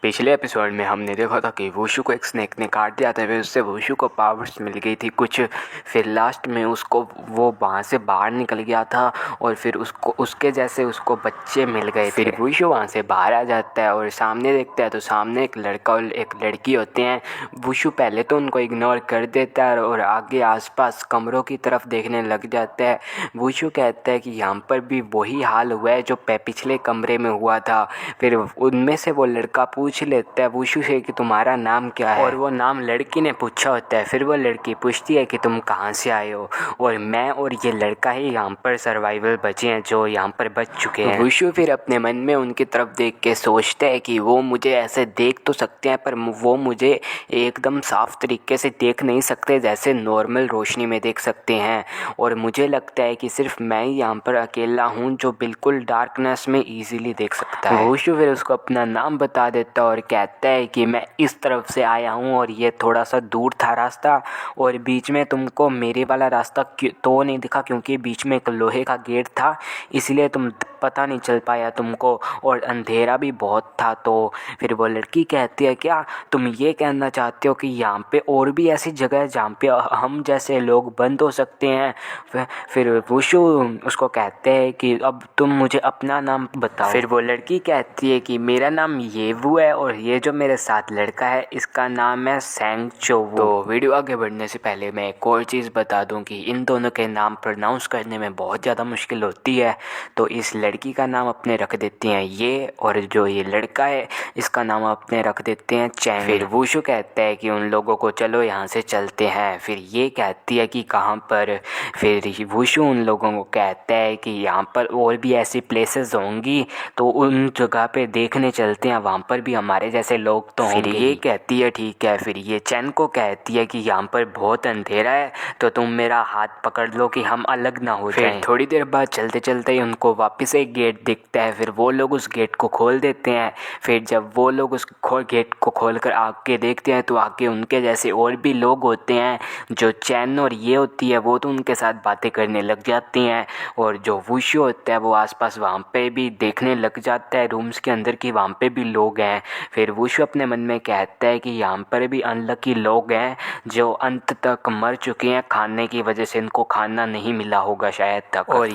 पिछले एपिसोड में हमने देखा था कि वुशु को एक स्नेक ने काट दिया था, फिर उससे वुशु को पावर्स मिल गई थी कुछ। फिर लास्ट में उसको वो वहाँ से बाहर निकल गया था और फिर उसके जैसे उसको बच्चे मिल गए थे। फिर वुशु वहाँ से बाहर आ जाता है और सामने देखता है तो सामने एक लड़का और एक लड़की होते हैं। वुशु पहले तो उनको इग्नोर कर देता है और आगे आसपास कमरों की तरफ देखने लग जाता है। वुशु कहता है कि यहाँ पर भी वही हाल हुआ है जो पिछले कमरे में हुआ था। फिर उनमें से वो लड़का पूछ लेता है वुशु से कि तुम्हारा नाम क्या है, और वो नाम लड़की ने पूछा होता है। फिर वो लड़की पूछती है कि तुम कहाँ से आए हो, और मैं और ये लड़का ही यहाँ पर सर्वाइवल बचे हैं जो यहाँ पर बच चुके हैं। वुशु फिर अपने मन में उनकी तरफ देख के सोचता है कि वो मुझे ऐसे देख तो सकते हैं पर वो मुझे एकदम साफ तरीके से देख नहीं सकते जैसे नॉर्मल रोशनी में देख सकते हैं, और मुझे लगता है कि सिर्फ मैं ही यहाँ पर अकेला हूँ जो बिल्कुल डार्कनेस में ईजिली देख सकता है। वुशु फिर उसको अपना नाम बता देता और कहता है कि मैं इस तरफ से आया हूँ और ये थोड़ा सा दूर था रास्ता, और बीच में तुमको मेरे वाला रास्ता तो नहीं दिखा क्योंकि बीच में एक लोहे का गेट था, इसलिए तुम पता नहीं चल पाया तुमको, और अंधेरा भी बहुत था। तो फिर वो लड़की कहती है क्या तुम ये कहना चाहते हो कि यहाँ पे और भी ऐसी जगह है जहाँ पे हम जैसे लोग बंद हो सकते हैं। फिर वुशु उसको कहते हैं कि अब तुम मुझे अपना नाम बताओ। फिर वो लड़की कहती है कि मेरा नाम येवू है और ये जो मेरे साथ लड़का है इसका नाम है सेंग चोवू। तो वीडियो आगे बढ़ने से पहले मैं एक और चीज़ बता दूं कि इन दोनों के नाम प्रोनाउंस करने में बहुत ज़्यादा मुश्किल होती है, तो इस लड़की का नाम अपने रख देते हैं ये, और जो ये लड़का है इसका नाम अपने रख देते हैं चैंग। फिर वुशु कहता है कि उन लोगों को चलो यहाँ से चलते हैं। फिर ये कहती है कि कहाँ पर। फिर वुशु उन लोगों को कहता है कि यहाँ पर और भी ऐसी प्लेसेस होंगी तो उन जगह पे देखने चलते हैं, वहाँ पर भी हमारे जैसे लोग तो होंगे। फिर ये कहती है ठीक है। फिर ये चैन को कहती है कि यहाँ पर बहुत अंधेरा है तो तुम मेरा हाथ पकड़ लो कि हम अलग ना हो जाएं। थोड़ी देर बाद चलते चलते ही उनको वापस एक गेट दिखता है। फिर वो लोग उस गेट को खोल देते हैं। फिर जब वो लोग उस गेट को खोल कर आगे देखते हैं तो आगे उनके जैसे और भी लोग होते हैं। जो चैन और ये होती है वो तो उनके साथ बातें करने लग जाती हैं, और जो वुशु होता है वो आसपास वहाँ पे भी देखने लग जाता है रूम्स के अंदर कि वहाँ पे भी लोग हैं। फिर वुशु अपने मन में कहता है कि यहाँ पर भी अनलकी लोग हैं जो अंत तक मर चुके हैं, खाने की वजह से इनको खाना नहीं मिला होगा शायद तक, और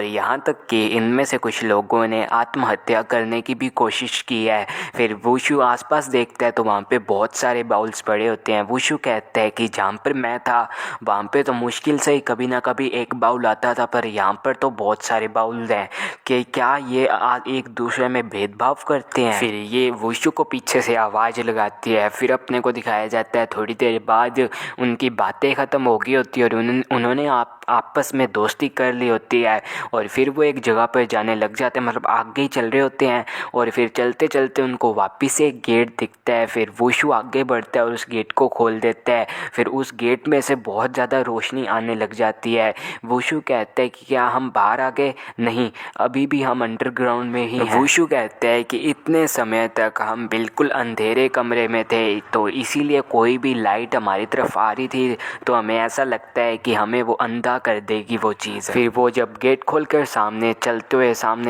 यहाँ तक कि इनमें से कुछ लोगों ने आत्महत्या करने की भी कोशिश की है। फिर वुशु आसपास देखता है तो वहाँ पे बहुत सारे बाउल्स पड़े होते हैं। वुशु कहता है कि जहाँ पर मैं था वहाँ पे तो मुश्किल से ही कभी ना कभी एक बाउल आता था, पर यहाँ पर तो बहुत सारे बाउल्स हैं कि क्या ये एक दूसरे में भेदभाव करते हैं। फिर ये वुशु को पीछे से आवाज़ लगाती है। फिर अपने को दिखाया जाता है थोड़ी देर बाद उनकी बातें ख़त्म हो गई होती है और उन्होंने आपस में दोस्ती कर ली होती है, और फिर वो एक जगह पर जाने लग जाते हैं, मतलब आगे ही चल रहे होते हैं। और फिर चलते चलते उनको वापस से एक गेट दिखता है। फिर वुशु आगे बढ़ता है और उस गेट को खोल देता है। फिर उस गेट में से बहुत ज़्यादा रोशनी आने लग जाती है। वुशु कहता है कि क्या हम बाहर आ गए? नहीं, अभी भी हम अंडरग्राउंड में ही हैं। वुशु कहता है कि इतने समय तक हम बिल्कुल अंधेरे कमरे में थे, तो इसीलिए कोई भी लाइट हमारी तरफ आ रही थी तो हमें ऐसा लगता है कि हमें वो अंधा कर देगी वो चीज़। फिर वो जब गेट खोलकर सामने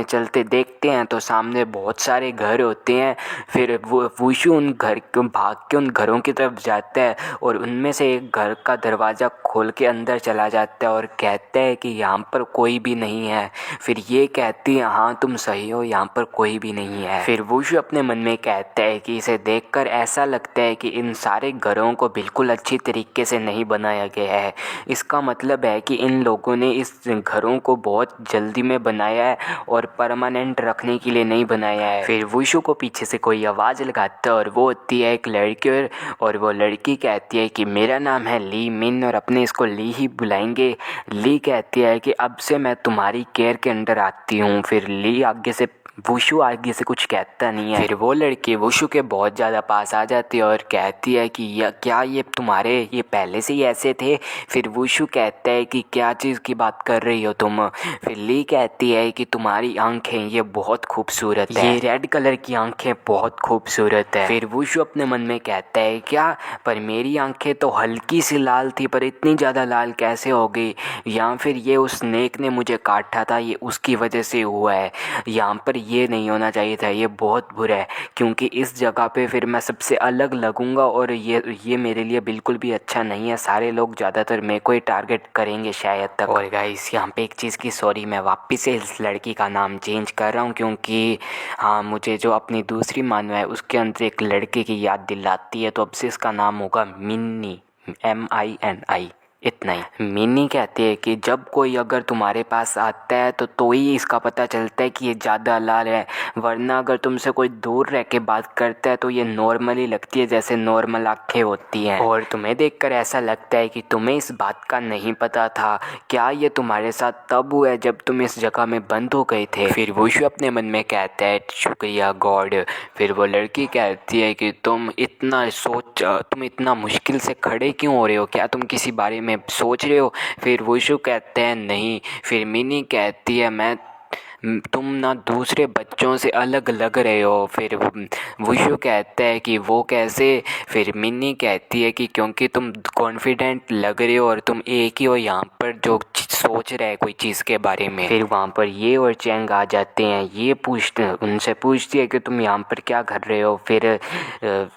चलते देखते हैं तो सामने बहुत सारे घर होते हैं। फिर वो वुशु उन घर को भाग के उन घरों की तरफ जाता है और उनमें से एक घर का दरवाज़ा खोल के अंदर चला जाता है और कहता है कि यहाँ पर कोई भी नहीं है। फिर ये कहती है हाँ तुम सही हो, यहाँ पर कोई भी नहीं है। फिर वुशु अपने मन में कहता है कि इसे देखकर ऐसा लगता है कि इन सारे घरों को बिल्कुल अच्छी तरीके से नहीं बनाया गया है। इसका मतलब है कि इन लोगों ने इस घरों को बहुत जल्दी में बनाया है और परमानेंट रखने के लिए नहीं बनाया है। फिर वुशु को पीछे से कोई आवाज़ लगाता है और वो होती है एक लड़की, और वो लड़की कहती है कि मेरा नाम है ली मिन और अपने इसको ली ही बुलाएंगे। ली कहती है कि अब से मैं तुम्हारी केयर के अंडर आती हूँ। फिर ली वुशु आगे से कुछ कहता नहीं है। फिर वो लड़की वुशु के बहुत ज़्यादा पास आ जाती है और कहती है कि क्या ये पहले से ही ऐसे थे? फिर वुशु कहता है कि क्या चीज़ की बात कर रही हो तुम? फिर ली कहती है कि तुम्हारी आंखें ये बहुत खूबसूरत है, ये रेड कलर की आंखें बहुत खूबसूरत है। फिर वुशु अपने मन में कहता है क्या, पर मेरी आंखें तो हल्की सी लाल थी पर इतनी ज़्यादा लाल कैसे हो गई? या फिर ये उस स्नेक ने मुझे काटा था, ये उसकी वजह से हुआ है। यहाँ पर ये नहीं होना चाहिए था, ये बहुत बुरा है, क्योंकि इस जगह पे फिर मैं सबसे अलग लगूंगा और ये मेरे लिए बिल्कुल भी अच्छा नहीं है। सारे लोग ज़्यादातर मेरे को ही टारगेट करेंगे शायद तक। और गाइस यहाँ पे एक चीज़ की सॉरी, मैं वापस से इस लड़की का नाम चेंज कर रहा हूँ, क्योंकि हाँ मुझे जो अपनी दूसरी मानवा है उसके अंदर एक लड़के की याद दिलाती है, तो अब से इसका नाम होगा मिन्नी, MINI, इतना ही। मिनी कहते हैं कि जब कोई अगर तुम्हारे पास आता है तो ही इसका पता चलता है कि ये ज़्यादा लाल है, वरना अगर तुमसे कोई दूर रह के बात करता है तो ये नॉर्मली लगती है, जैसे नॉर्मल आँखें होती हैं। और तुम्हें देखकर ऐसा लगता है कि तुम्हें इस बात का नहीं पता था। क्या ये तुम्हारे साथ तब हुआ है जब तुम इस जगह में बंद हो गए थे? फिर वुशु अपने मन में कहता है शुक्रिया गॉड। फिर वो लड़की कहती है कि तुम इतना मुश्किल से खड़े क्यों हो रहे हो, क्या तुम किसी बारे में सोच रहे हो? फिर वुशु कहते हैं नहीं। फिर मिनी कहती है तुम ना दूसरे बच्चों से अलग लग रहे हो। फिर वुशु कहता है कि वो कैसे? फिर मिनी कहती है कि क्योंकि तुम कॉन्फिडेंट लग रहे हो और तुम एक ही हो यहाँ पर जो सोच रहा है कोई चीज़ के बारे में। फिर वहाँ पर ये और चैंग आ जाते हैं, ये उनसे पूछती है कि तुम यहाँ पर क्या कर रहे हो? फिर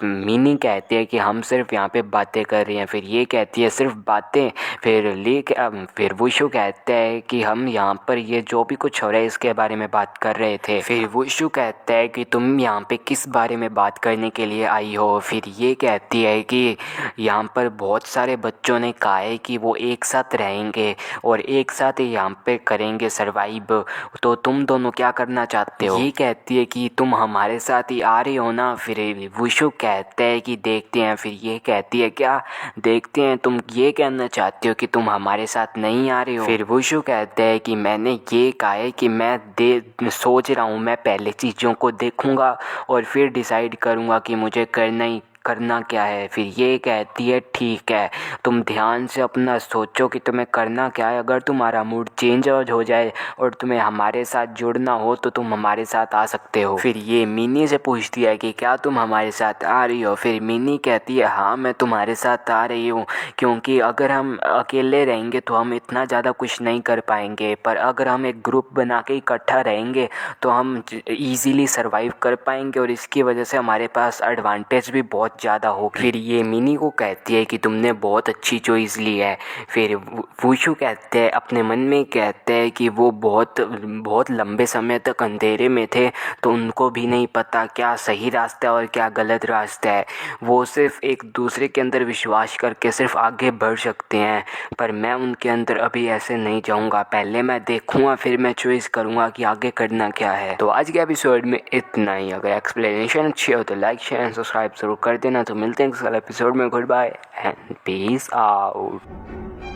मिनी कहती है कि हम सिर्फ यहाँ पे बातें कर रहे हैं। फिर ये कहती है सिर्फ बातें? फिर वुशु कहता है कि हम यहाँ पर ये जो भी कुछ हो रहा है इसके बारे में बात कर रहे थे। फिर वुशु कहता है कि तुम यहाँ पे किस बारे में बात करने के लिए आई हो? फिर ये कहती है कि यहाँ पर बहुत सारे बच्चों ने कहा है कि वो एक साथ रहेंगे और एक साथ ही यहाँ पे करेंगे सरवाइव, तो तुम दोनों क्या करना चाहते हो? ये कहती है कि तुम हमारे साथ ही आ रहे हो ना? फिर वुशु कहता है कि देखते हैं। फिर ये कहती है क्या देखते हैं, तुम ये कहना चाहते हो कि तुम हमारे साथ नहीं आ रहे हो? फिर वुशु कहता है कि मैंने ये कहा है कि मैं सोच रहा हूँ, मैं पहले चीज़ों को देखूँगा और फिर डिसाइड करूँगा कि मुझे करना क्या है। फिर ये कहती है ठीक है, तुम ध्यान से अपना सोचो कि तुम्हें करना क्या है। अगर तुम्हारा मूड चेंज हो जाए और तुम्हें हमारे साथ जुड़ना हो तो तुम हमारे साथ आ सकते हो। फिर ये मिनी से पूछती है कि क्या तुम हमारे साथ आ रही हो? फिर मिनी कहती है हाँ मैं तुम्हारे साथ आ रही हूँ, क्योंकि अगर हम अकेले रहेंगे तो हम इतना ज़्यादा कुछ नहीं कर पाएंगे, पर अगर हम एक ग्रुप बना के इकट्ठा रहेंगे तो हम ईज़िली सर्वाइव कर पाएंगे और इसकी वजह से हमारे पास एडवांटेज भी बहुत ज़्यादा होगी। फिर ये मिनी को कहती है कि तुमने बहुत अच्छी चॉइस ली है। फिर वुशु कहते हैं अपने मन में कहते हैं कि वो बहुत लंबे समय तक अंधेरे में थे, तो उनको भी नहीं पता क्या सही रास्ता है और क्या गलत रास्ता है। वो सिर्फ एक दूसरे के अंदर विश्वास करके सिर्फ आगे बढ़ सकते हैं, पर मैं उनके अंदर अभी ऐसे नहीं जाऊँगा। पहले मैं देखूँगा फिर मैं चॉइस करूँगा कि आगे करना क्या है। तो आज के एपिसोड में इतना ही। अगर एक्सप्लेनेशन अच्छी हो तो लाइक शेयर एंड सब्सक्राइब जरूर कर देना। तो मिलते हैं अगले एपिसोड में। Good bye and peace out.